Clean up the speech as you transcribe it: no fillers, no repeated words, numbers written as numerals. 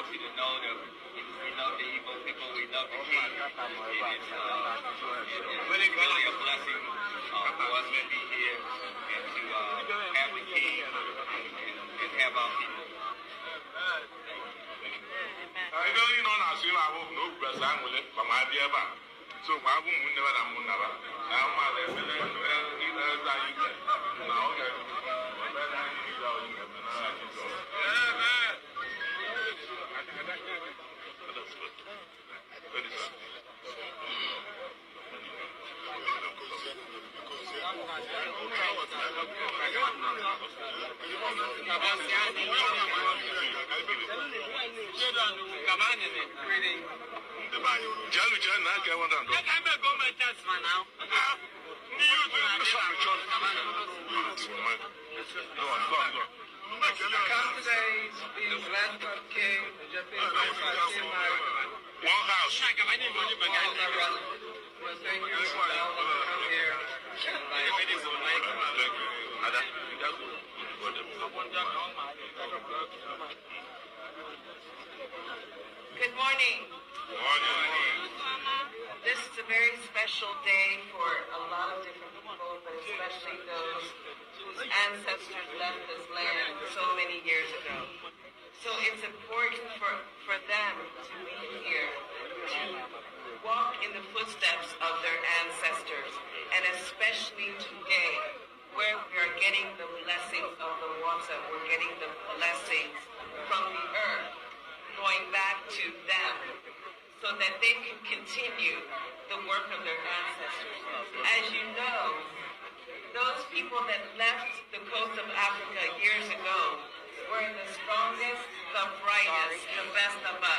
want you to know that we love the Igbo people, we love the king. It's really a blessing for us to be here and to have the king and have our people. I don't know now, see, I won't know, but I'm with it from my dear back. So I won't never have Munava. Now, my Good morning. This is a very special day for a lot of different people, but especially those whose ancestors left this land so many years ago. So it's important for them to be here, to walk in the footsteps of their ancestors, and especially today, where we are getting the blessings of the water, we're getting the blessings from the earth, going back to them, so that they can continue the work of their ancestors. As you know, those people that left the coast of Africa years ago were the strongest, the brightest, the best of us.